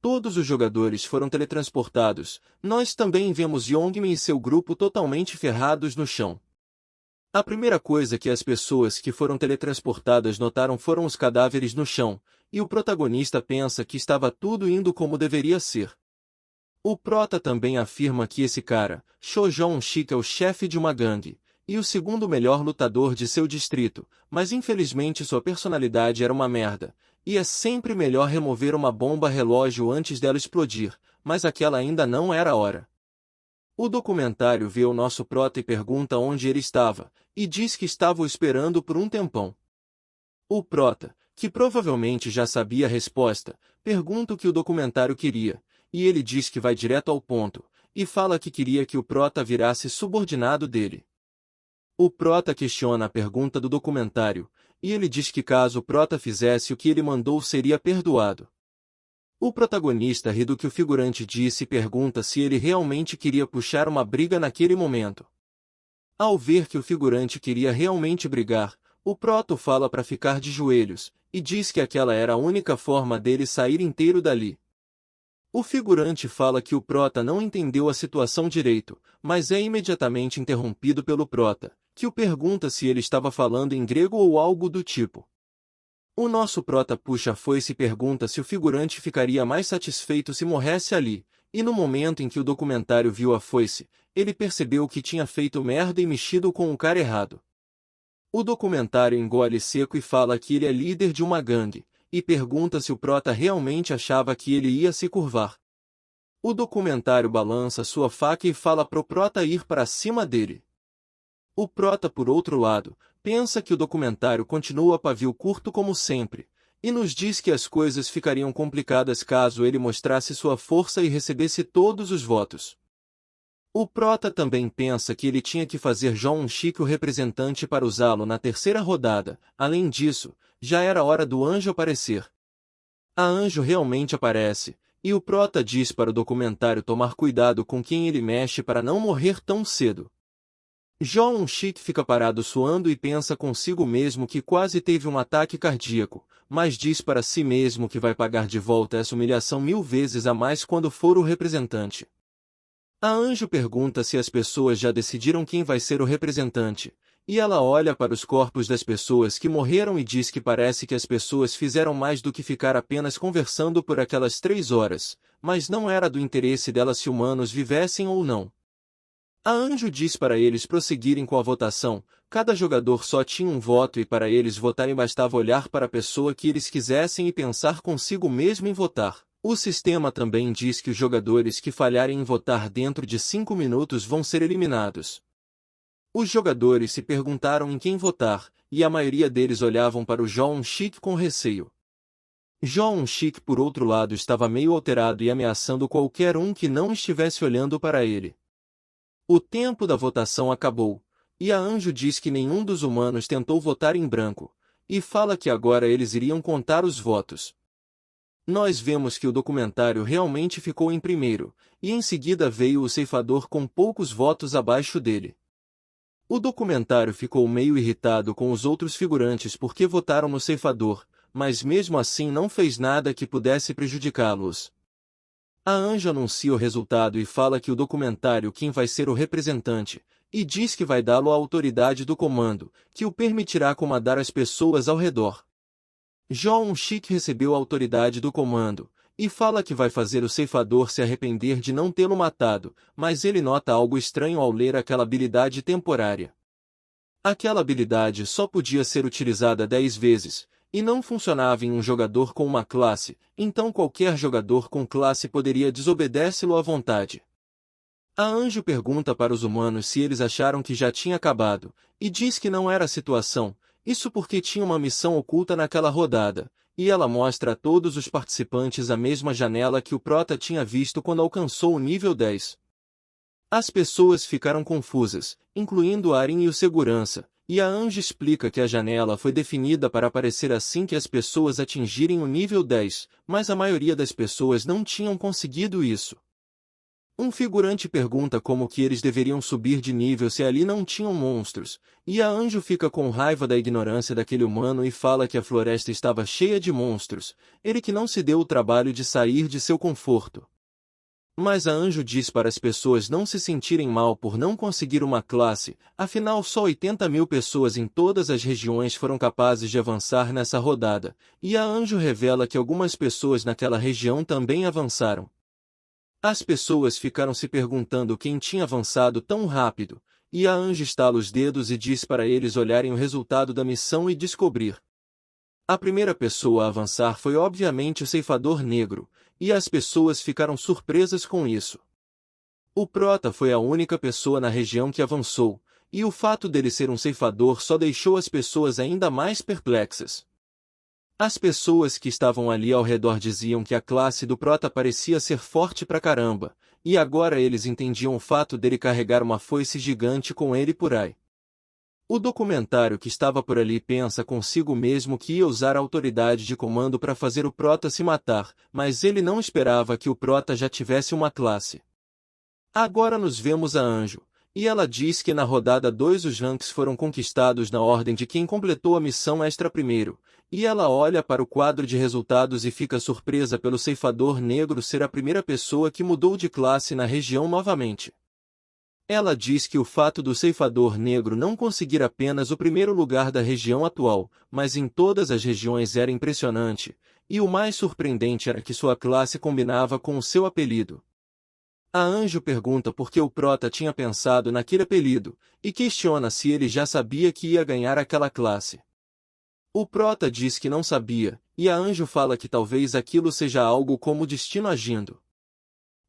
todos os jogadores foram teletransportados, nós também vemos Youngmin e seu grupo totalmente ferrados no chão. A primeira coisa que as pessoas que foram teletransportadas notaram foram os cadáveres no chão, e o protagonista pensa que estava tudo indo como deveria ser. O prota também afirma que esse cara, Cho Jong-sik, é o chefe de uma gangue, e o segundo melhor lutador de seu distrito, mas infelizmente sua personalidade era uma merda, e é sempre melhor remover uma bomba relógio antes dela explodir, mas aquela ainda não era a hora. O documentário vê o nosso prota e pergunta onde ele estava, e diz que estava o esperando por um tempão. O prota, que provavelmente já sabia a resposta, pergunta o que o documentário queria, e ele diz que vai direto ao ponto, e fala que queria que o prota virasse subordinado dele. O prota questiona a pergunta do documentário, e ele diz que caso o prota fizesse o que ele mandou seria perdoado. O protagonista ri do que o figurante disse e pergunta se ele realmente queria puxar uma briga naquele momento. Ao ver que o figurante queria realmente brigar, o proto fala para ficar de joelhos, e diz que aquela era a única forma dele sair inteiro dali. O figurante fala que o prota não entendeu a situação direito, mas é imediatamente interrompido pelo prota, que o pergunta se ele estava falando em grego ou algo do tipo. O nosso prota puxa a foice e pergunta se o figurante ficaria mais satisfeito se morresse ali, e no momento em que o documentário viu a foice, ele percebeu que tinha feito merda e mexido com o cara errado. O documentário engole seco e fala que ele é líder de uma gangue, e pergunta se o prota realmente achava que ele ia se curvar. O documentário balança sua faca e fala pro prota ir para cima dele. O prota, por outro lado, pensa que o documentário continua a pavio curto como sempre, e nos diz que as coisas ficariam complicadas caso ele mostrasse sua força e recebesse todos os votos. O prota também pensa que ele tinha que fazer Jong-sik o representante para usá-lo na terceira rodada. Além disso, já era hora do anjo aparecer. A anjo realmente aparece, e o prota diz para o documentário tomar cuidado com quem ele mexe para não morrer tão cedo. Jong-sik fica parado suando e pensa consigo mesmo que quase teve um ataque cardíaco, mas diz para si mesmo que vai pagar de volta essa humilhação 1000 vezes a mais quando for o representante. A anjo pergunta se as pessoas já decidiram quem vai ser o representante, e ela olha para os corpos das pessoas que morreram e diz que parece que as pessoas fizeram mais do que ficar apenas conversando por aquelas 3 horas, mas não era do interesse dela se humanos vivessem ou não. A anjo diz para eles prosseguirem com a votação, cada jogador só tinha um voto e para eles votarem bastava olhar para a pessoa que eles quisessem e pensar consigo mesmo em votar. O sistema também diz que os jogadores que falharem em votar dentro de 5 minutos vão ser eliminados. Os jogadores se perguntaram em quem votar, e a maioria deles olhavam para o Jong-sik com receio. Jong-sik, por outro lado, estava meio alterado e ameaçando qualquer um que não estivesse olhando para ele. O tempo da votação acabou, e a anjo diz que nenhum dos humanos tentou votar em branco, e fala que agora eles iriam contar os votos. Nós vemos que o documentário realmente ficou em primeiro, e em seguida veio o ceifador com poucos votos abaixo dele. O documentário ficou meio irritado com os outros figurantes porque votaram no ceifador, mas mesmo assim não fez nada que pudesse prejudicá-los. A anjo anuncia o resultado e fala que o documentário quem vai ser o representante, e diz que vai dá-lo à autoridade do comando, que o permitirá comandar as pessoas ao redor. Jong-sik recebeu a autoridade do comando, e fala que vai fazer o ceifador se arrepender de não tê-lo matado, mas ele nota algo estranho ao ler aquela habilidade temporária. Aquela habilidade só podia ser utilizada 10 vezes, e não funcionava em um jogador com uma classe, então qualquer jogador com classe poderia desobedecê-lo à vontade. A anjo pergunta para os humanos se eles acharam que já tinha acabado, e diz que não era a situação, isso porque tinha uma missão oculta naquela rodada, e ela mostra a todos os participantes a mesma janela que o prota tinha visto quando alcançou o nível 10. As pessoas ficaram confusas, incluindo Arin e o segurança, e a anjo explica que a janela foi definida para aparecer assim que as pessoas atingirem o nível 10, mas a maioria das pessoas não tinham conseguido isso. Um figurante pergunta como que eles deveriam subir de nível se ali não tinham monstros, e a Anjo fica com raiva da ignorância daquele humano e fala que a floresta estava cheia de monstros, ele que não se deu o trabalho de sair de seu conforto. Mas a Anjo diz para as pessoas não se sentirem mal por não conseguir uma classe, afinal só 80.000 pessoas em todas as regiões foram capazes de avançar nessa rodada, e a Anjo revela que algumas pessoas naquela região também avançaram. As pessoas ficaram se perguntando quem tinha avançado tão rápido, e a Anjo estala os dedos e diz para eles olharem o resultado da missão e descobrir. A primeira pessoa a avançar foi obviamente o Ceifador Negro, e as pessoas ficaram surpresas com isso. O Prota foi a única pessoa na região que avançou, e o fato dele ser um ceifador só deixou as pessoas ainda mais perplexas. As pessoas que estavam ali ao redor diziam que a classe do Prota parecia ser forte pra caramba, e agora eles entendiam o fato dele carregar uma foice gigante com ele por aí. O documentário que estava por ali pensa consigo mesmo que ia usar a autoridade de comando para fazer o Prota se matar, mas ele não esperava que o Prota já tivesse uma classe. Agora nos vemos a Anjo, e ela diz que na rodada 2 os ranks foram conquistados na ordem de quem completou a missão extra primeiro, e ela olha para o quadro de resultados e fica surpresa pelo Ceifador Negro ser a primeira pessoa que mudou de classe na região novamente. Ela diz que o fato do Ceifador Negro não conseguir apenas o primeiro lugar da região atual, mas em todas as regiões era impressionante, e o mais surpreendente era que sua classe combinava com o seu apelido. A Anjo pergunta por que o Prota tinha pensado naquele apelido, e questiona se ele já sabia que ia ganhar aquela classe. O Prota diz que não sabia, e a Anjo fala que talvez aquilo seja algo como o destino agindo.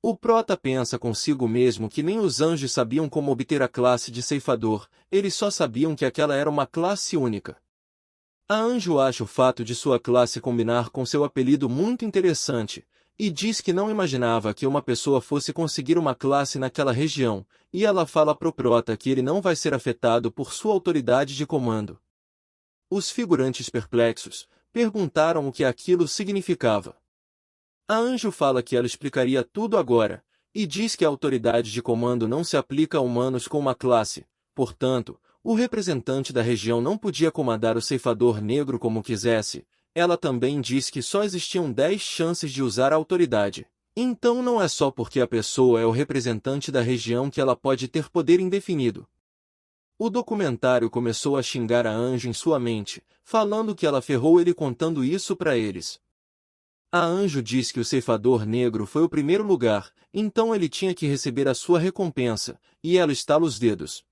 O Prota pensa consigo mesmo que nem os anjos sabiam como obter a classe de ceifador, eles só sabiam que aquela era uma classe única. A Anjo acha o fato de sua classe combinar com seu apelido muito interessante, e diz que não imaginava que uma pessoa fosse conseguir uma classe naquela região, e ela fala pro Prota que ele não vai ser afetado por sua autoridade de comando. Os figurantes perplexos perguntaram o que aquilo significava. A Anjo fala que ela explicaria tudo agora, e diz que a autoridade de comando não se aplica a humanos com uma classe, portanto, o representante da região não podia comandar o Ceifador Negro como quisesse. Ela também diz que só existiam 10 chances de usar a autoridade. Então não é só porque a pessoa é o representante da região que ela pode ter poder indefinido. O documentário começou a xingar a Anjo em sua mente, falando que ela ferrou ele contando isso para eles. A Anjo diz que o Ceifador Negro foi o primeiro lugar, então ele tinha que receber a sua recompensa, e ela estala os dedos.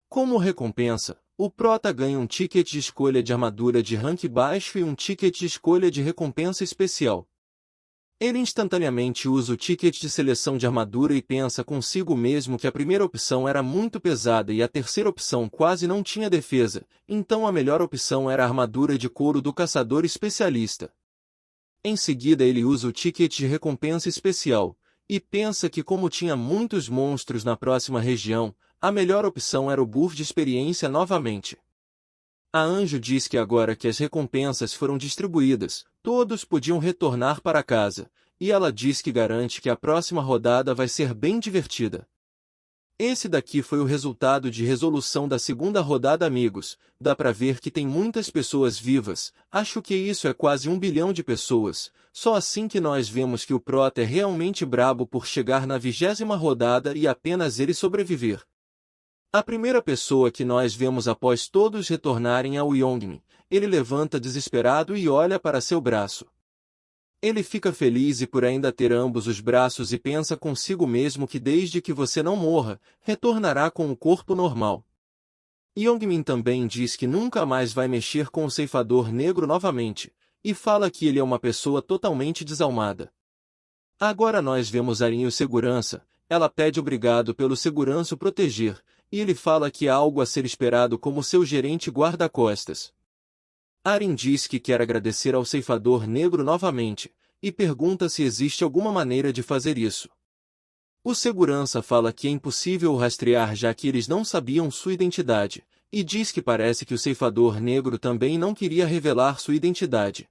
Como recompensa, o Prota ganha um ticket de escolha de armadura de rank baixo e um ticket de escolha de recompensa especial. Ele instantaneamente usa o ticket de seleção de armadura e pensa consigo mesmo que a primeira opção era muito pesada e a terceira opção quase não tinha defesa, então a melhor opção era a armadura de couro do caçador especialista. Em seguida ele usa o ticket de recompensa especial, e pensa que como tinha muitos monstros na próxima região, a melhor opção era o buff de experiência novamente. A Anjo diz que agora que as recompensas foram distribuídas, todos podiam retornar para casa, e ela diz que garante que a próxima rodada vai ser bem divertida. Esse daqui foi o resultado de resolução da segunda rodada, amigos. Dá pra ver que tem muitas pessoas vivas, acho que isso é quase 1 bilhão de pessoas, só assim que nós vemos que o Prota é realmente brabo por chegar na 20ª rodada e apenas ele sobreviver. A primeira pessoa que nós vemos após todos retornarem é o Yongmin. Ele levanta desesperado e olha para seu braço. Ele fica feliz e por ainda ter ambos os braços e pensa consigo mesmo que desde que você não morra, retornará com o corpo normal. Yongmin também diz que nunca mais vai mexer com o Ceifador Negro novamente, e fala que ele é uma pessoa totalmente desalmada. Agora nós vemos Arin o segurança, ela pede obrigado pelo segurança o proteger, e ele fala que há algo a ser esperado como seu gerente guarda-costas. Arin diz que quer agradecer ao Ceifador Negro novamente, e pergunta se existe alguma maneira de fazer isso. O segurança fala que é impossível o rastrear já que eles não sabiam sua identidade, e diz que parece que o Ceifador Negro também não queria revelar sua identidade.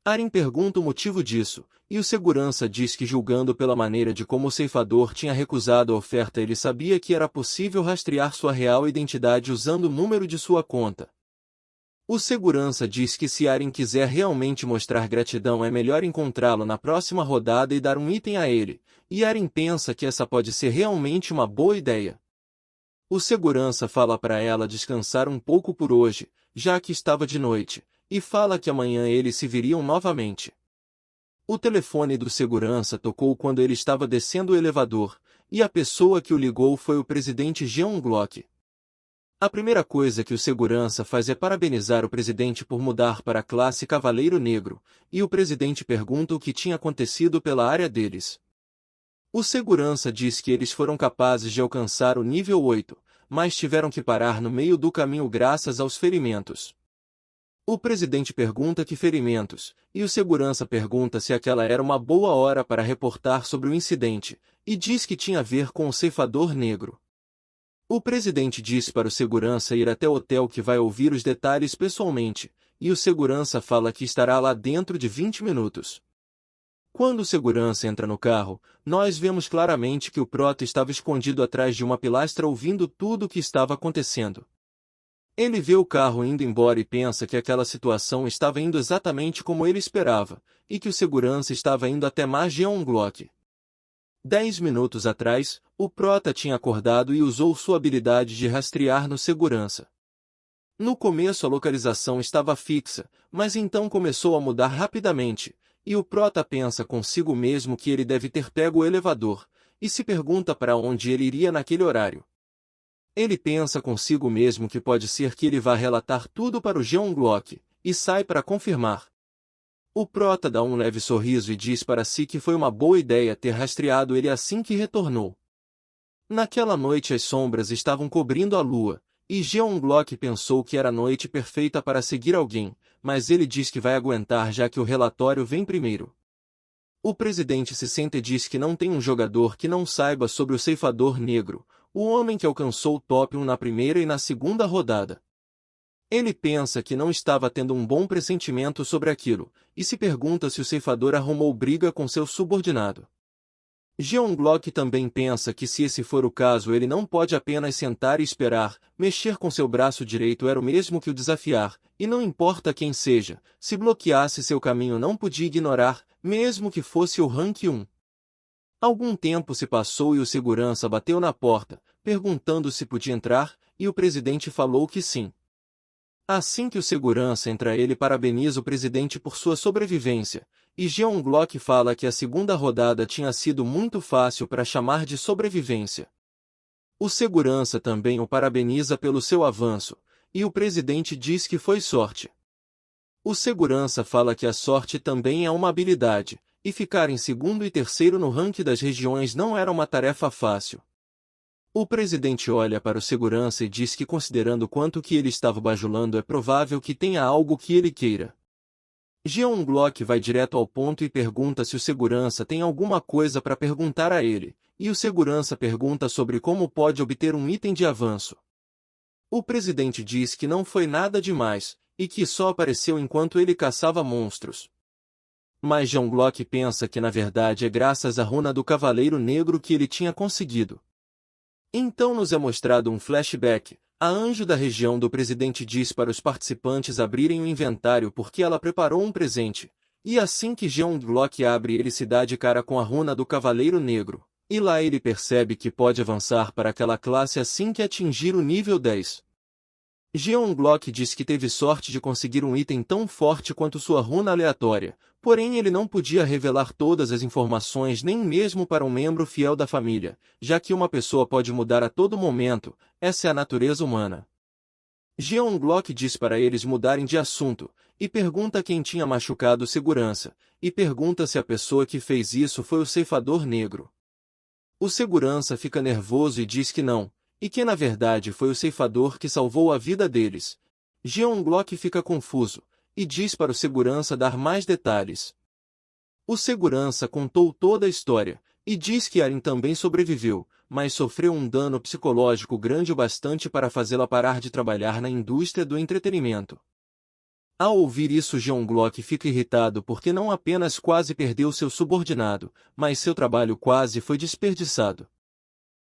Aren pergunta o motivo disso, e o segurança diz que julgando pela maneira de como o ceifador tinha recusado a oferta ele sabia que era possível rastrear sua real identidade usando o número de sua conta. O segurança diz que se Aren quiser realmente mostrar gratidão é melhor encontrá-lo na próxima rodada e dar um item a ele, e Aren pensa que essa pode ser realmente uma boa ideia. O segurança fala para ela descansar um pouco por hoje, já que estava de noite, e fala que amanhã eles se viriam novamente. O telefone do segurança tocou quando ele estava descendo o elevador, e a pessoa que o ligou foi o presidente Jeon Glock. A primeira coisa que o segurança faz é parabenizar o presidente por mudar para a classe Cavaleiro Negro, e o presidente pergunta o que tinha acontecido pela área deles. O segurança diz que eles foram capazes de alcançar o nível 8, mas tiveram que parar no meio do caminho graças aos ferimentos. O presidente pergunta que ferimentos, e o segurança pergunta se aquela era uma boa hora para reportar sobre o incidente, e diz que tinha a ver com o ceifador negro. O presidente diz para o segurança ir até o hotel que vai ouvir os detalhes pessoalmente, e o segurança fala que estará lá dentro de 20 minutos. Quando o segurança entra no carro, nós vemos claramente que o Prota estava escondido atrás de uma pilastra ouvindo tudo o que estava acontecendo. Ele vê o carro indo embora e pensa que aquela situação estava indo exatamente como ele esperava, e que o segurança estava indo até mais Jeon Glock. 10 minutos atrás, o Prota tinha acordado e usou sua habilidade de rastrear no segurança. No começo a localização estava fixa, mas então começou a mudar rapidamente, e o Prota pensa consigo mesmo que ele deve ter pego o elevador, e se pergunta para onde ele iria naquele horário. Ele pensa consigo mesmo que pode ser que ele vá relatar tudo para o Jeon Glock, e sai para confirmar. O Prota dá um leve sorriso e diz para si que foi uma boa ideia ter rastreado ele assim que retornou. Naquela noite as sombras estavam cobrindo a lua, e Jeon Glock pensou que era a noite perfeita para seguir alguém, mas ele diz que vai aguentar já que o relatório vem primeiro. O presidente se sente e diz que não tem um jogador que não saiba sobre o ceifador negro, o homem que alcançou o top 1 na primeira e na segunda rodada. Ele pensa que não estava tendo um bom pressentimento sobre aquilo, e se pergunta se o ceifador arrumou briga com seu subordinado. Jeon Glock também pensa que se esse for o caso ele não pode apenas sentar e esperar, mexer com seu braço direito era o mesmo que o desafiar, e não importa quem seja, se bloqueasse seu caminho não podia ignorar, mesmo que fosse o rank 1. Algum tempo se passou e o segurança bateu na porta, perguntando se podia entrar, e o presidente falou que sim. Assim que o segurança entra ele parabeniza o presidente por sua sobrevivência, e Jeon Glock fala que a segunda rodada tinha sido muito fácil para chamar de sobrevivência. O segurança também o parabeniza pelo seu avanço, e o presidente diz que foi sorte. O segurança fala que a sorte também é uma habilidade, e ficar em segundo e terceiro no ranking das regiões não era uma tarefa fácil. O presidente olha para o segurança e diz que considerando quanto que ele estava bajulando é provável que tenha algo que ele queira. Jeon Glock vai direto ao ponto e pergunta se o segurança tem alguma coisa para perguntar a ele, e o segurança pergunta sobre como pode obter um item de avanço. O presidente diz que não foi nada demais, e que só apareceu enquanto ele caçava monstros. Mas Jeon Glock pensa que na verdade é graças à runa do Cavaleiro Negro que ele tinha conseguido. Então nos é mostrado um flashback. A anjo da região do presidente diz para os participantes abrirem o inventário porque ela preparou um presente. E assim que Jeon Glock abre ele se dá de cara com a runa do Cavaleiro Negro. E lá ele percebe que pode avançar para aquela classe assim que atingir o nível 10. Jeon Glock diz que teve sorte de conseguir um item tão forte quanto sua runa aleatória, porém ele não podia revelar todas as informações nem mesmo para um membro fiel da família, já que uma pessoa pode mudar a todo momento, essa é a natureza humana. Jeon Glock diz para eles mudarem de assunto, e pergunta quem tinha machucado segurança, e pergunta se a pessoa que fez isso foi o ceifador negro. O segurança fica nervoso e diz que não, e que na verdade foi o ceifador que salvou a vida deles. Jeon Glock fica confuso, e diz para o segurança dar mais detalhes. O segurança contou toda a história, e diz que Aren também sobreviveu, mas sofreu um dano psicológico grande o bastante para fazê-la parar de trabalhar na indústria do entretenimento. Ao ouvir isso, Jeon Glock fica irritado porque não apenas quase perdeu seu subordinado, mas seu trabalho quase foi desperdiçado.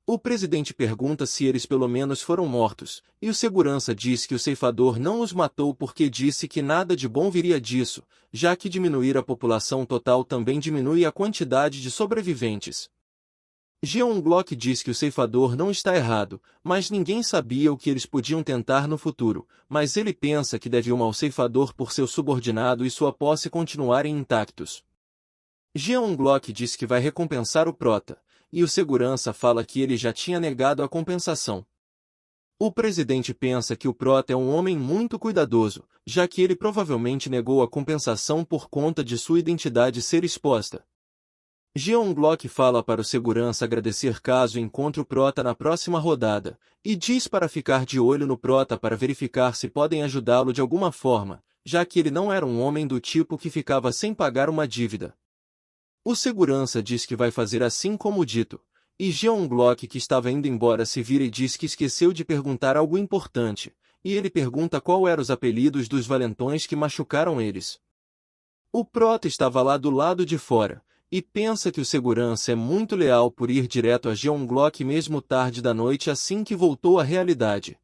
O presidente pergunta se eles pelo menos foram mortos, e o segurança diz que o ceifador não os matou porque disse que nada de bom viria disso, já que diminuir a população total também diminui a quantidade de sobreviventes. Jeon Glock diz que o ceifador não está errado, mas ninguém sabia o que eles podiam tentar no futuro, mas ele pensa que deve uma ao ceifador por seu subordinado e sua posse continuarem intactos. Jeon Glock diz que vai recompensar o prota, e o segurança fala que ele já tinha negado a compensação. O presidente pensa que o prota é um homem muito cuidadoso, já que ele provavelmente negou a compensação por conta de sua identidade ser exposta. Jeon Glock fala para o segurança agradecer caso encontre o prota na próxima rodada, e diz para ficar de olho no prota para verificar se podem ajudá-lo de alguma forma, já que ele não era um homem do tipo que ficava sem pagar uma dívida. O segurança diz que vai fazer assim como dito, e Jeon Glock, que estava indo embora, se vira e diz que esqueceu de perguntar algo importante, e ele pergunta qual eram os apelidos dos valentões que machucaram eles. O prota estava lá do lado de fora, e pensa que o segurança é muito leal por ir direto a Jeon Glock mesmo tarde da noite assim que voltou à realidade.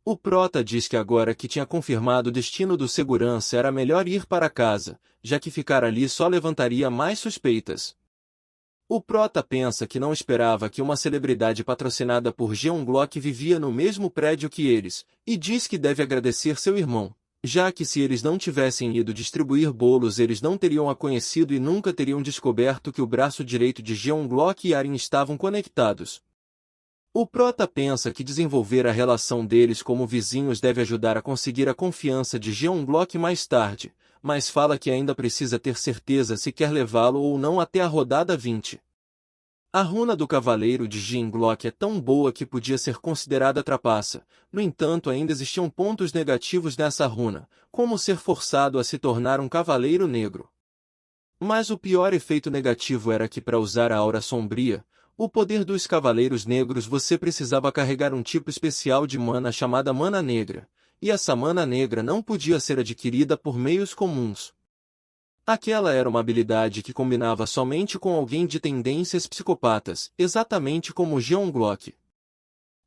O prota diz que agora que tinha confirmado o destino do segurança era melhor ir para casa, já que ficar ali só levantaria mais suspeitas. O prota pensa que não esperava que uma celebridade patrocinada por Jeon Glock vivia no mesmo prédio que eles, e diz que deve agradecer seu irmão, já que se eles não tivessem ido distribuir bolos eles não teriam a conhecido e nunca teriam descoberto que o braço direito de Jeon Glock e Arin estavam conectados. O prota pensa que desenvolver a relação deles como vizinhos deve ajudar a conseguir a confiança de Jeon Glock mais tarde, mas fala que ainda precisa ter certeza se quer levá-lo ou não até a rodada 20. A runa do cavaleiro de Jeon Glock é tão boa que podia ser considerada trapaça, no entanto ainda existiam pontos negativos nessa runa, como ser forçado a se tornar um cavaleiro negro. Mas o pior efeito negativo era que para usar a aura sombria, o poder dos Cavaleiros Negros, você precisava carregar um tipo especial de mana chamada Mana Negra, e essa Mana Negra não podia ser adquirida por meios comuns. Aquela era uma habilidade que combinava somente com alguém de tendências psicopatas, exatamente como Jeon Glock.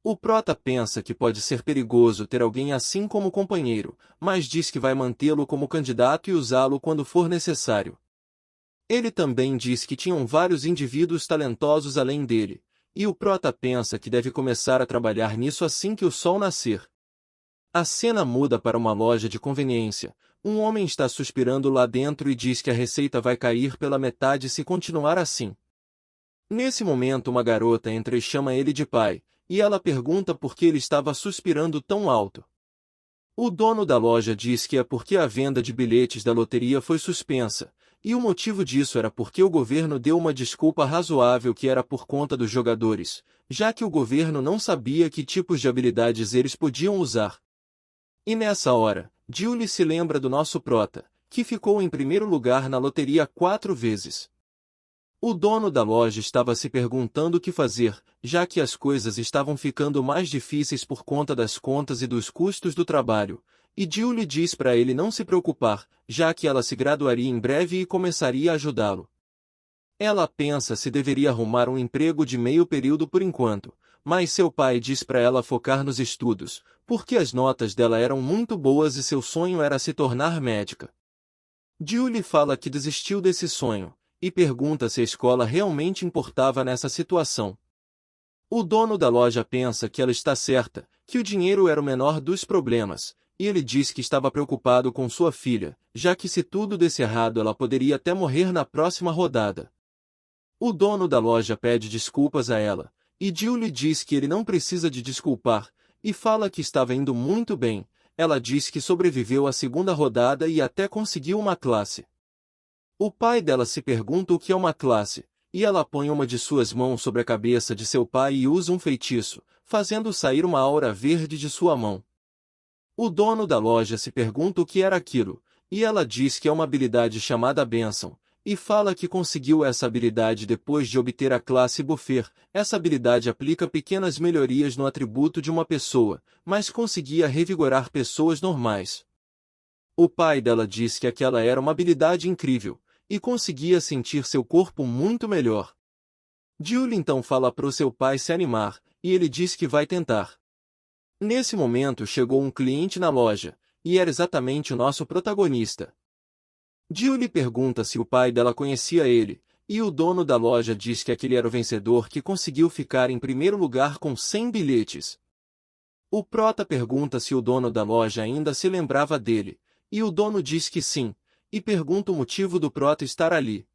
O prota pensa que pode ser perigoso ter alguém assim como companheiro, mas diz que vai mantê-lo como candidato e usá-lo quando for necessário. Ele também diz que tinham vários indivíduos talentosos além dele, e o prota pensa que deve começar a trabalhar nisso assim que o sol nascer. A cena muda para uma loja de conveniência. Um homem está suspirando lá dentro e diz que a receita vai cair pela metade se continuar assim. Nesse momento uma garota entra e chama ele de pai, e ela pergunta por que ele estava suspirando tão alto. O dono da loja diz que é porque a venda de bilhetes da loteria foi suspensa, e o motivo disso era porque o governo deu uma desculpa razoável que era por conta dos jogadores, já que o governo não sabia que tipos de habilidades eles podiam usar. E nessa hora, Julie se lembra do nosso prota, que ficou em primeiro lugar na loteria 4 vezes. O dono da loja estava se perguntando o que fazer, já que as coisas estavam ficando mais difíceis por conta das contas e dos custos do trabalho, e Julie diz para ele não se preocupar, já que ela se graduaria em breve e começaria a ajudá-lo. Ela pensa se deveria arrumar um emprego de meio período por enquanto, mas seu pai diz para ela focar nos estudos, porque as notas dela eram muito boas e seu sonho era se tornar médica. Julie fala que desistiu desse sonho, e pergunta se a escola realmente importava nessa situação. O dono da loja pensa que ela está certa, que o dinheiro era o menor dos problemas, e ele diz que estava preocupado com sua filha, já que se tudo desse errado ela poderia até morrer na próxima rodada. O dono da loja pede desculpas a ela, e Julie diz que ele não precisa de desculpar, e fala que estava indo muito bem. Ela diz que sobreviveu à segunda rodada e até conseguiu uma classe. O pai dela se pergunta o que é uma classe, e ela põe uma de suas mãos sobre a cabeça de seu pai e usa um feitiço, fazendo sair uma aura verde de sua mão. O dono da loja se pergunta o que era aquilo, e ela diz que é uma habilidade chamada Bênção, e fala que conseguiu essa habilidade depois de obter a classe Buffer. Essa habilidade aplica pequenas melhorias no atributo de uma pessoa, mas conseguia revigorar pessoas normais. O pai dela diz que aquela era uma habilidade incrível, e conseguia sentir seu corpo muito melhor. Julie então fala para o seu pai se animar, e ele diz que vai tentar. Nesse momento chegou um cliente na loja, e era exatamente o nosso protagonista. Julie pergunta se o pai dela conhecia ele, e o dono da loja diz que aquele era o vencedor que conseguiu ficar em primeiro lugar com 100 bilhetes. O prota pergunta se o dono da loja ainda se lembrava dele, e o dono diz que sim, e pergunta o motivo do prota estar ali.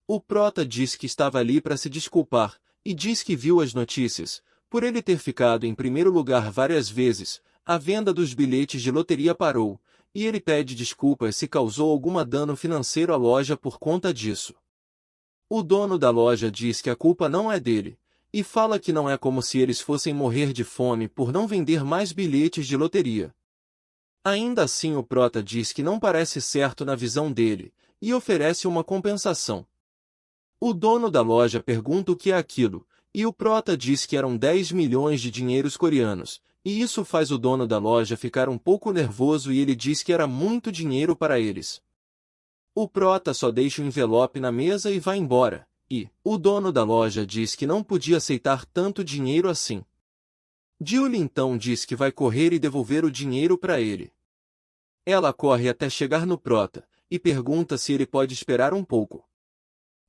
O prota diz que estava ali para se desculpar, e diz que viu as notícias, por ele ter ficado em primeiro lugar várias vezes, a venda dos bilhetes de loteria parou, e ele pede desculpas se causou algum dano financeiro à loja por conta disso. O dono da loja diz que a culpa não é dele, e fala que não é como se eles fossem morrer de fome por não vender mais bilhetes de loteria. Ainda assim o prota diz que não parece certo na visão dele, e oferece uma compensação. O dono da loja pergunta o que é aquilo, e o prota diz que eram 10 milhões de dinheiros coreanos, e isso faz o dono da loja ficar um pouco nervoso e ele diz que era muito dinheiro para eles. O prota só deixa o envelope na mesa e vai embora, e o dono da loja diz que não podia aceitar tanto dinheiro assim. Julie então diz que vai correr e devolver o dinheiro para ele. Ela corre até chegar no prota, e pergunta se ele pode esperar um pouco.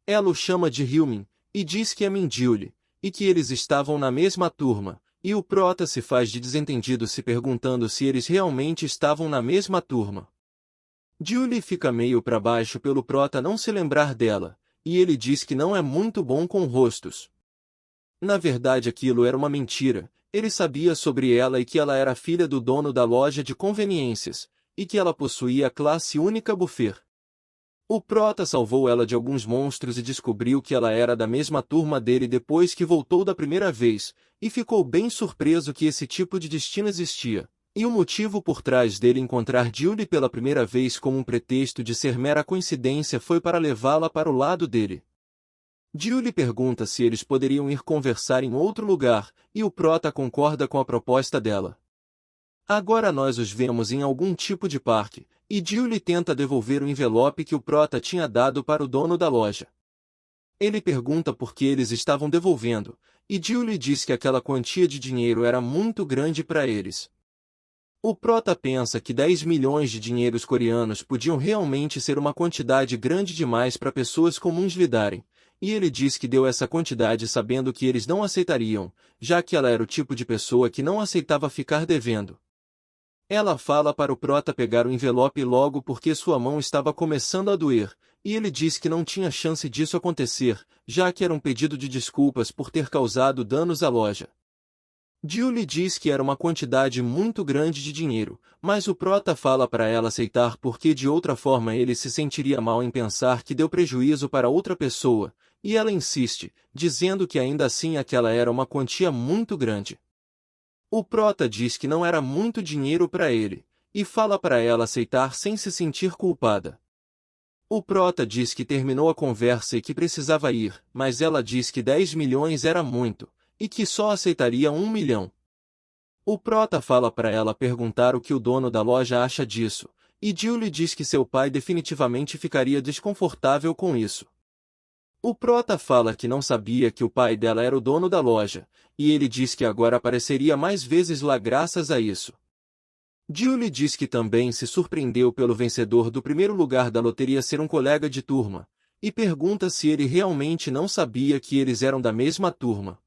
Ela o chama de Hyumin, e diz que é Min-Julie, e que eles estavam na mesma turma, e o prota se faz de desentendido se perguntando se eles realmente estavam na mesma turma. Julie fica meio para baixo pelo prota não se lembrar dela, e ele diz que não é muito bom com rostos. Na verdade aquilo era uma mentira, ele sabia sobre ela e que ela era filha do dono da loja de conveniências, e que ela possuía a classe única buffet. O prota salvou ela de alguns monstros e descobriu que ela era da mesma turma dele depois que voltou da primeira vez, e ficou bem surpreso que esse tipo de destino existia. E o motivo por trás dele encontrar Julie pela primeira vez como um pretexto de ser mera coincidência foi para levá-la para o lado dele. Julie pergunta se eles poderiam ir conversar em outro lugar, e o prota concorda com a proposta dela. Agora nós os vemos em algum tipo de parque, e Julie tenta devolver o envelope que o prota tinha dado para o dono da loja. Ele pergunta por que eles estavam devolvendo, e Julie diz que aquela quantia de dinheiro era muito grande para eles. O prota pensa que 10 milhões de dinheiros coreanos podiam realmente ser uma quantidade grande demais para pessoas comuns lidarem, e ele diz que deu essa quantidade sabendo que eles não aceitariam, já que ela era o tipo de pessoa que não aceitava ficar devendo. Ela fala para o prota pegar o envelope logo porque sua mão estava começando a doer, e ele diz que não tinha chance disso acontecer, já que era um pedido de desculpas por ter causado danos à loja. Julie diz que era uma quantidade muito grande de dinheiro, mas o prota fala para ela aceitar porque de outra forma ele se sentiria mal em pensar que deu prejuízo para outra pessoa, e ela insiste, dizendo que ainda assim aquela era uma quantia muito grande. O prota diz que não era muito dinheiro para ele, e fala para ela aceitar sem se sentir culpada. O prota diz que terminou a conversa e que precisava ir, mas ela diz que 10 milhões era muito, e que só aceitaria 1 milhão. O prota fala para ela perguntar o que o dono da loja acha disso, e Julie diz que seu pai definitivamente ficaria desconfortável com isso. O prota fala que não sabia que o pai dela era o dono da loja, e ele diz que agora apareceria mais vezes lá graças a isso. Julie diz que também se surpreendeu pelo vencedor do primeiro lugar da loteria ser um colega de turma, e pergunta se ele realmente não sabia que eles eram da mesma turma.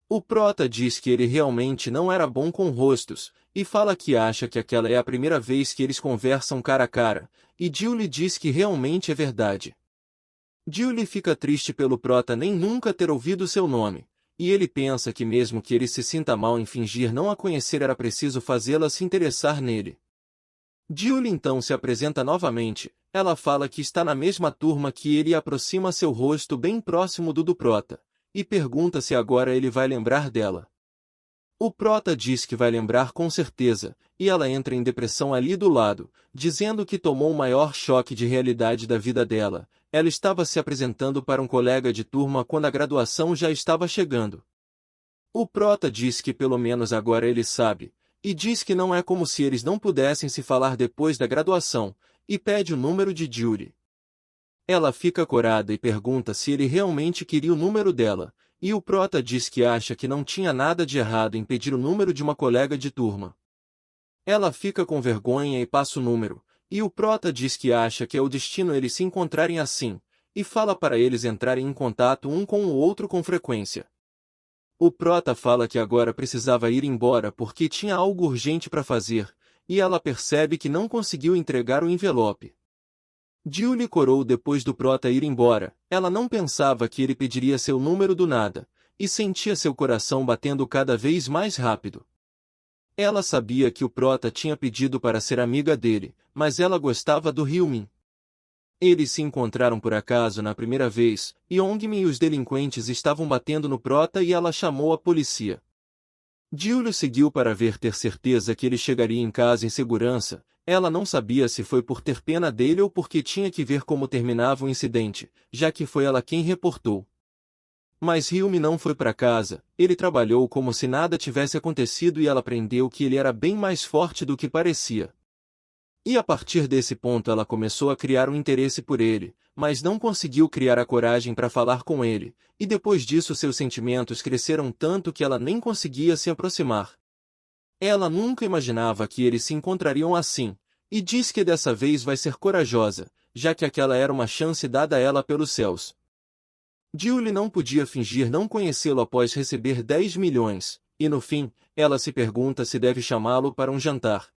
O prota diz que ele realmente não era bom com rostos, e fala que acha que aquela é a primeira vez que eles conversam cara a cara, e Julie diz que realmente é verdade. Julie fica triste pelo prota nem nunca ter ouvido seu nome, e ele pensa que mesmo que ele se sinta mal em fingir não a conhecer era preciso fazê-la se interessar nele. Julie então se apresenta novamente, ela fala que está na mesma turma que ele e aproxima seu rosto bem próximo do prota, e pergunta se agora ele vai lembrar dela. O prota diz que vai lembrar com certeza, e ela entra em depressão ali do lado, dizendo que tomou o maior choque de realidade da vida dela. Ela estava se apresentando para um colega de turma quando a graduação já estava chegando. O prota diz que pelo menos agora ele sabe, e diz que não é como se eles não pudessem se falar depois da graduação, e pede o número de Julie. Ela fica corada e pergunta se ele realmente queria o número dela, e o prota diz que acha que não tinha nada de errado em pedir o número de uma colega de turma. Ela fica com vergonha e passa o número, e o prota diz que acha que é o destino eles se encontrarem assim, e fala para eles entrarem em contato um com o outro com frequência. O prota fala que agora precisava ir embora porque tinha algo urgente para fazer, e ela percebe que não conseguiu entregar o envelope. Julie corou depois do prota ir embora. Ela não pensava que ele pediria seu número do nada, e sentia seu coração batendo cada vez mais rápido. Ela sabia que o prota tinha pedido para ser amiga dele, mas ela gostava do Hyumin. Eles se encontraram por acaso na primeira vez, e Ongmin e os delinquentes estavam batendo no prota e ela chamou a polícia. Julie seguiu para ter certeza que ele chegaria em casa em segurança. Ela não sabia se foi por ter pena dele ou porque tinha que ver como terminava o incidente, já que foi ela quem reportou. Mas Hyumin não foi para casa, ele trabalhou como se nada tivesse acontecido e ela aprendeu que ele era bem mais forte do que parecia. E a partir desse ponto ela começou a criar um interesse por ele, mas não conseguiu criar a coragem para falar com ele, e depois disso seus sentimentos cresceram tanto que ela nem conseguia se aproximar. Ela nunca imaginava que eles se encontrariam assim, e diz que dessa vez vai ser corajosa, já que aquela era uma chance dada a ela pelos céus. Julie não podia fingir não conhecê-lo após receber 10 milhões, e no fim, ela se pergunta se deve chamá-lo para um jantar.